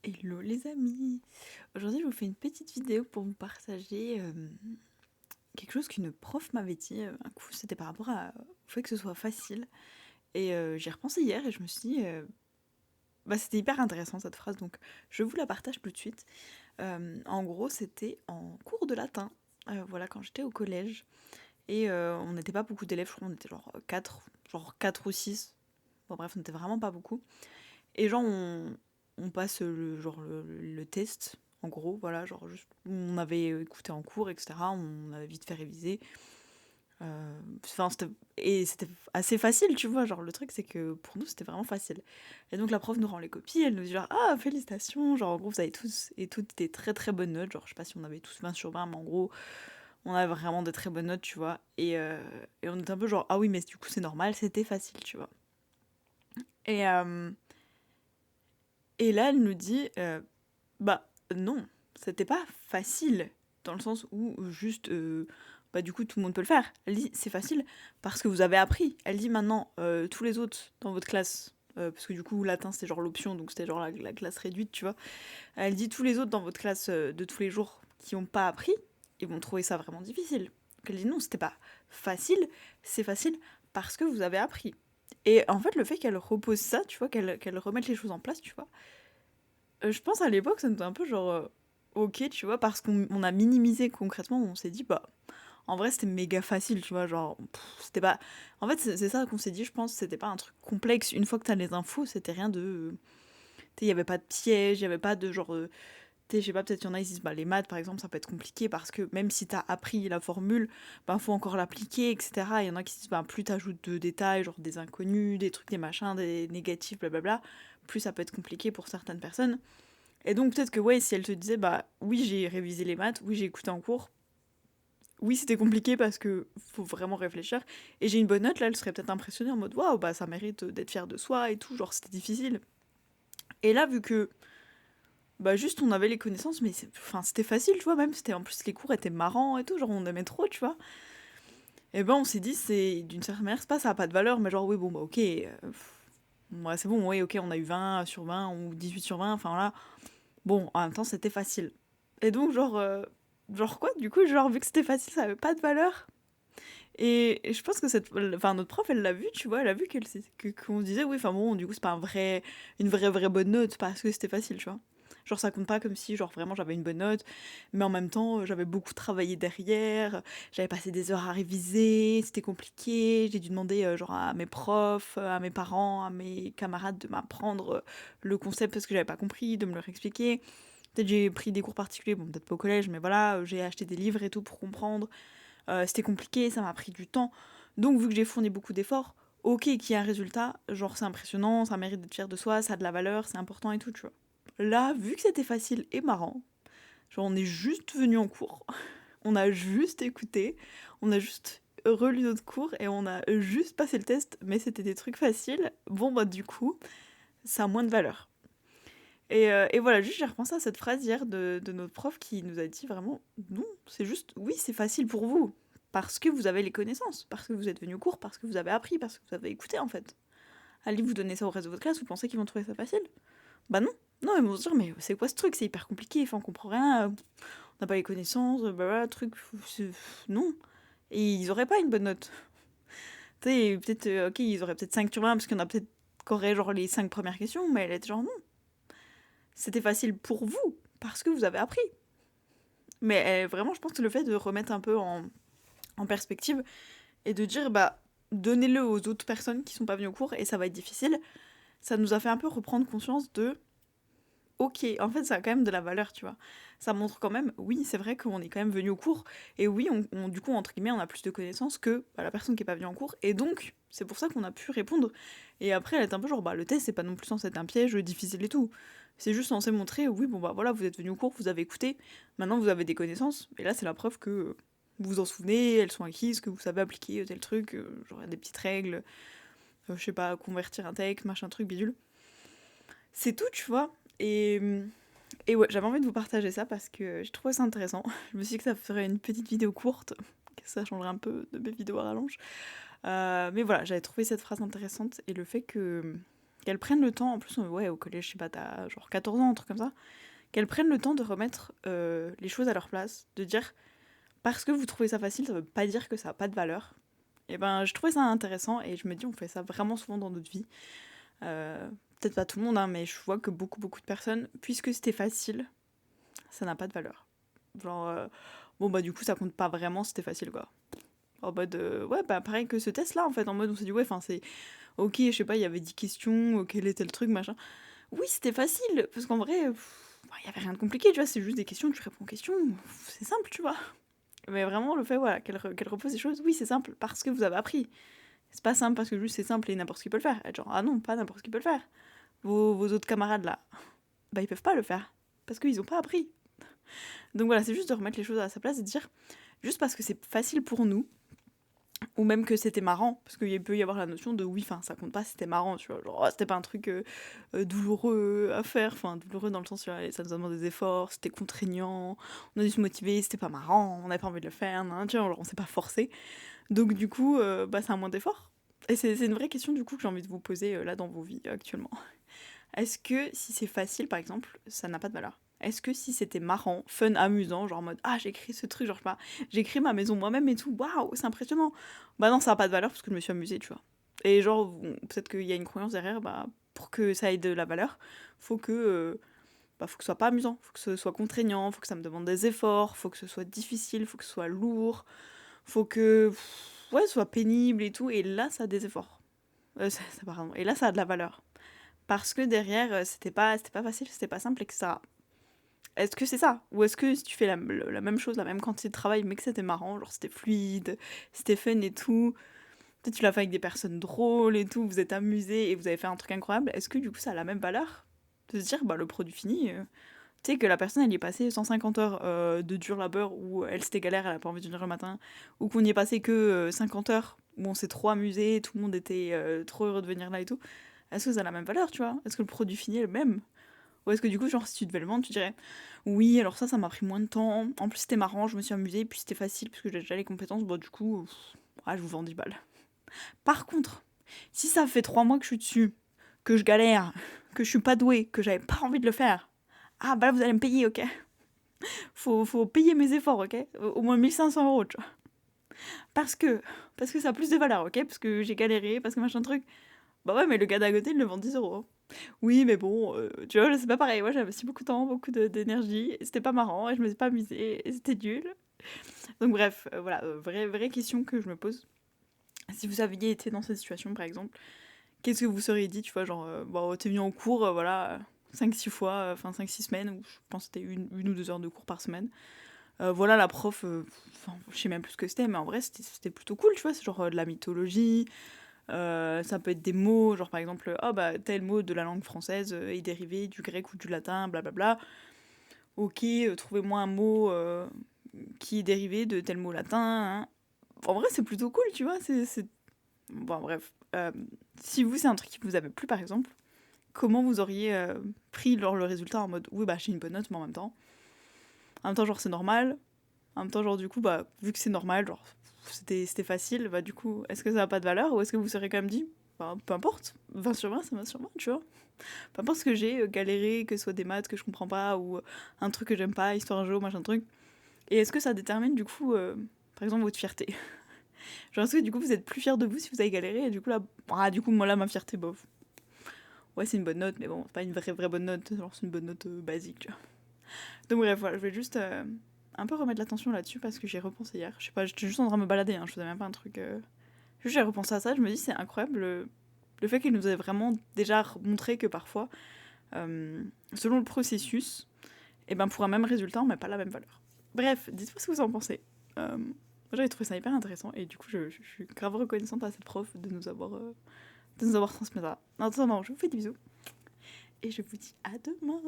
Hello les amis! Aujourd'hui je vous fais une petite vidéo pour vous partager quelque chose qu'une prof m'avait dit. Un coup c'était par rapport au fait que ce soit facile. Et j'y ai repensé hier et je me suis dit, bah, c'était hyper intéressant cette phrase donc je vous la partage tout de suite. En gros c'était en cours de latin, voilà quand j'étais au collège. Et on n'était pas beaucoup d'élèves, je crois on était genre 4 ou 6. Bon bref on était vraiment pas beaucoup. Et genre, on passe le test, en gros, voilà, genre, juste, on avait écouté en cours, etc. On avait vite fait réviser. Enfin, c'était assez facile, tu vois. Genre, le truc, c'est que pour nous, c'était vraiment facile. Et donc, la prof nous rend les copies, elle nous dit, genre, ah, félicitations. Genre, en gros, vous avez tous et toutes des très très bonnes notes. Genre, je sais pas si on avait tous 20 sur 20, mais en gros, on avait vraiment de très bonnes notes, tu vois. Et on était un peu genre, ah oui, mais du coup, c'est normal, c'était facile, tu vois. Et, euh, et là, elle nous dit, bah non, c'était pas facile, dans le sens où juste, bah du coup tout le monde peut le faire. Elle dit c'est facile parce que vous avez appris. Elle dit maintenant tous les autres dans votre classe, parce que du coup latin c'était genre l'option, donc c'était genre la classe réduite, tu vois. Elle dit tous les autres dans votre classe de tous les jours qui ont pas appris, ils vont trouver ça vraiment difficile. Donc elle dit non, c'était pas facile, c'est facile parce que vous avez appris. Et en fait le fait qu'elle repose ça, tu vois, qu'elle remette les choses en place, tu vois, je pense à l'époque, ça nous a un peu genre, ok, tu vois, parce qu'on a minimisé concrètement, on s'est dit, bah, en vrai, c'était méga facile, tu vois, genre, c'était pas. En fait, c'est ça qu'on s'est dit, je pense, c'était pas un truc complexe. Une fois que t'as les infos, c'était rien de. Tu sais, il y avait pas de piège, il y avait pas de genre. Tu sais, je sais pas, peut-être y en a, ils disent, bah, les maths, par exemple, ça peut être compliqué parce que même si t'as appris la formule, bah, faut encore l'appliquer, etc. Il y en a qui disent, bah, plus t'ajoutes de détails, genre des inconnus, des trucs, des machins, des négatifs, blablabla, plus ça peut être compliqué pour certaines personnes. Et donc peut-être que ouais, si elle te disait bah oui j'ai révisé les maths, oui j'ai écouté en cours, oui c'était compliqué parce que faut vraiment réfléchir, et j'ai une bonne note là, elle serait peut-être impressionnée en mode waouh bah ça mérite d'être fier de soi et tout, genre c'était difficile. Et là vu que bah juste on avait les connaissances, mais enfin c'était facile tu vois, même c'était en plus les cours étaient marrants et tout, genre on aimait trop tu vois. Et ben on s'est dit c'est d'une certaine manière c'est pas ça a pas de valeur, mais genre oui bon bah ok, ouais c'est bon, oui ok on a eu 20 sur 20 ou 18 sur 20, enfin là. Bon, en même temps, c'était facile. Et donc, genre quoi, du coup, genre, vu que c'était facile, ça avait pas de valeur. Et je pense que enfin, notre prof, elle l'a vu, tu vois, elle a vu qu'on se disait, oui, enfin bon, du coup, c'est pas une vraie bonne note parce que c'était facile, tu vois. Genre, ça compte pas comme si, genre, vraiment, j'avais une bonne note, mais en même temps, j'avais beaucoup travaillé derrière, j'avais passé des heures à réviser, c'était compliqué, j'ai dû demander, genre, à mes profs, à mes parents, à mes camarades de m'apprendre le concept parce que j'avais pas compris, de me le réexpliquer. Peut-être j'ai pris des cours particuliers, bon peut-être pas au collège, mais voilà, j'ai acheté des livres et tout pour comprendre. C'était compliqué, ça m'a pris du temps. Donc vu que j'ai fourni beaucoup d'efforts, ok qu'il y ait un résultat, genre c'est impressionnant, ça mérite d'être fier de soi, ça a de la valeur, c'est important et tout, tu vois. Là, vu que c'était facile et marrant, genre on est juste venu en cours, on a juste écouté, on a juste relu notre cours et on a juste passé le test, mais c'était des trucs faciles, bon bah du coup, ça a moins de valeur. Et voilà, juste j'ai repensé à cette phrase hier de notre prof qui nous a dit vraiment, non, c'est juste, oui, c'est facile pour vous, parce que vous avez les connaissances, parce que vous êtes venu au cours, parce que vous avez appris, parce que vous avez écouté en fait. Allez, vous donnez ça au reste de votre classe, vous pensez qu'ils vont trouver ça facile? Bah non, non, ils vont se dire, mais c'est quoi ce truc? C'est hyper compliqué, enfin, on comprend rien, on n'a pas les connaissances, bah, truc, non. Et ils auraient pas une bonne note. Tu sais, peut-être, ok, ils auraient peut-être 5 sur 20, parce qu'il y en a peut-être qui auraient genre les 5 premières questions, mais elle était genre non, c'était facile pour vous, parce que vous avez appris. Mais vraiment, je pense que le fait de remettre un peu en perspective et de dire, bah, donnez-le aux autres personnes qui sont pas venues au cours et ça va être difficile, ça nous a fait un peu reprendre conscience de, ok, en fait, ça a quand même de la valeur, tu vois. Ça montre quand même, oui, c'est vrai qu'on est quand même venu au cours, et oui, du coup, entre guillemets, on a plus de connaissances que bah, la personne qui est pas venue en cours, et donc, c'est pour ça qu'on a pu répondre. Et après, elle est un peu genre, bah, le test, c'est pas non plus censé être un piège difficile et tout. C'est juste censé montrer, oui, bon, bah voilà, vous êtes venu au cours, vous avez écouté, maintenant vous avez des connaissances, et là, c'est la preuve que vous vous en souvenez, elles sont acquises, que vous savez appliquer tel truc, genre des petites règles, je sais pas, convertir un texte, machin truc, bidule. C'est tout, tu vois. Et ouais, j'avais envie de vous partager ça parce que j'ai trouvé ça intéressant. Je me suis dit que ça ferait une petite vidéo courte, que ça changerait un peu de mes vidéos à rallonge. Mais voilà, j'avais trouvé cette phrase intéressante et le fait qu'elles prennent le temps, en plus, ouais, au collège, je sais pas, t'as genre 14 ans, un truc comme ça, qu'elles prennent le temps de remettre les choses à leur place, de dire, parce que vous trouvez ça facile, ça veut pas dire que ça a pas de valeur. Et ben, je trouvais ça intéressant, et je me dis, on fait ça vraiment souvent dans notre vie. Peut-être pas tout le monde, hein, mais je vois que beaucoup de personnes, puisque c'était facile, ça n'a pas de valeur. Genre, bon bah du coup ça compte pas vraiment, c'était facile quoi. En mode, ouais bah pareil que ce test là en fait, en mode on s'est dit ouais, enfin c'est, ok je sais pas, il y avait 10 questions, quel était le truc machin. Oui c'était facile, parce qu'en vrai, il y avait rien de compliqué, tu vois, c'est juste des questions, tu réponds aux questions, c'est simple tu vois. Mais vraiment le fait voilà, qu'elle repose des choses, oui c'est simple, parce que vous avez appris. C'est pas simple parce que juste c'est simple et n'importe qui peut le faire. Et genre, ah non, pas n'importe qui peut le faire. Vos autres camarades là, bah ils peuvent pas le faire, parce qu'ils ont pas appris. Donc voilà, c'est juste de remettre les choses à sa place et de dire, juste parce que c'est facile pour nous, ou même que c'était marrant, parce qu'il peut y avoir la notion de oui, enfin ça compte pas, c'était marrant, tu vois, genre oh, c'était pas un truc douloureux à faire, enfin douloureux dans le sens où ça nous a demandé des efforts, c'était contraignant, on a dû se motiver, c'était pas marrant, on n'avait pas envie de le faire, hein, tu vois, genre, on s'est pas forcé, donc du coup, bah c'est un moins d'effort. Et c'est une vraie question du coup que j'ai envie de vous poser là dans vos vies actuellement. Est-ce que si c'est facile par exemple, ça n'a pas de valeur? Est-ce que si c'était marrant, fun, amusant, genre en mode ah j'ai écrit ce truc, genre je sais pas, j'ai écrit ma maison moi-même et tout, waouh, c'est impressionnant. Bah non, ça n'a pas de valeur parce que je me suis amusée, tu vois. Et genre, peut-être qu'il y a une croyance derrière, bah pour que ça ait de la valeur, faut que, faut que ce soit pas amusant, faut que ce soit contraignant, faut que ça me demande des efforts, faut que ce soit difficile, faut que ce soit lourd, faut que, ouais, ce soit pénible et tout, et là ça a des efforts. Pardon. Et là ça a de la valeur. Parce que derrière, c'était pas facile, c'était pas simple, etc. Est-ce que c'est ça? Ou est-ce que si tu fais la même chose, la même quantité de travail, mais que c'était marrant, genre c'était fluide, c'était fun et tout, peut-être tu l'as fait avec des personnes drôles et tout, vous êtes amusés et vous avez fait un truc incroyable, est-ce que du coup ça a la même valeur? De se dire, bah le produit fini, tu sais que la personne elle y est passée 150 heures de dur labeur où elle c'était galère, elle a pas envie de venir le matin, ou qu'on y est passé que 50 heures où on s'est trop amusé, tout le monde était trop heureux de venir là et tout, est-ce que ça a la même valeur, tu vois? Est-ce que le produit fini est le même? Ou est-ce que du coup, genre, si tu devais le vendre, tu dirais oui, alors ça m'a pris moins de temps. En plus, c'était marrant, je me suis amusée, puis c'était facile puisque j'ai déjà les compétences. Bon, du coup, je vous vends 10 balles. Par contre, si ça fait 3 mois que je suis dessus, que je galère, que je suis pas douée, que j'avais pas envie de le faire, ah bah là, vous allez me payer, ok? Faut payer mes efforts, ok? Au moins 1 500 €, tu vois. Parce que, parce que ça a plus de valeur, ok? Parce que j'ai galéré, parce que machin truc. Bah ouais, mais le gars d'à côté, il le vend 10 €. Oui, mais bon, tu vois, c'est pas pareil. Moi, j'avais aussi beaucoup de temps, d'énergie, et c'était pas marrant, et je me suis pas amusée, et c'était nul. Donc bref, voilà, vraie question que je me pose. Si vous aviez été dans cette situation, par exemple, qu'est-ce que vous seriez dit, tu vois, genre, bon, t'es venu en cours, voilà, 5-6 fois, enfin 5-6 semaines, ou je pense que c'était une ou 2 heures de cours par semaine. Voilà, la prof, je sais même plus ce que c'était, mais en vrai, c'était plutôt cool, tu vois, c'est genre de la mythologie, ça peut être des mots, genre par exemple, oh bah tel mot de la langue française est dérivé du grec ou du latin, blablabla. Ok, trouvez-moi un mot qui est dérivé de tel mot latin, hein. En vrai, c'est plutôt cool, tu vois. Bon, bref. Si vous, c'est un truc qui vous avait plu, par exemple, comment vous auriez pris le résultat en mode, oui, bah j'ai une bonne note, mais en même temps, genre, c'est normal. En même temps, genre, du coup, bah, vu que c'est normal, genre, c'était facile, bah, du coup, est-ce que ça n'a pas de valeur ou est-ce que vous serez quand même dit, bah, peu importe, 20 sur 20, c'est 20 sur 20, tu vois. Peu importe ce que j'ai galéré, que ce soit des maths que je comprends pas ou un truc que j'aime pas, histoire géo, machin truc. Et est-ce que ça détermine, du coup, par exemple, votre fierté? Genre, est-ce que, du coup, vous êtes plus fier de vous si vous avez galéré et du coup, là, du coup, moi, là, ma fierté, bof. Ouais, c'est une bonne note, mais bon, c'est pas une vraie bonne note, genre, c'est une bonne note basique, tu vois. Donc bref, voilà, je vais juste un peu remettre l'attention là-dessus parce que j'y ai repensé hier. Je sais pas, j'étais juste en train de me balader, hein, je faisais même pas un truc. Juste j'ai repensé à ça, je me dis c'est incroyable le fait qu'il nous ait vraiment déjà montré que parfois, selon le processus, et ben pour un même résultat, on met pas la même valeur. Bref, dites-moi ce que vous en pensez. Moi j'avais trouvé ça hyper intéressant et du coup je suis grave reconnaissante à cette prof de nous avoir transmis ça. En attendant, je vous fais des bisous et je vous dis à demain.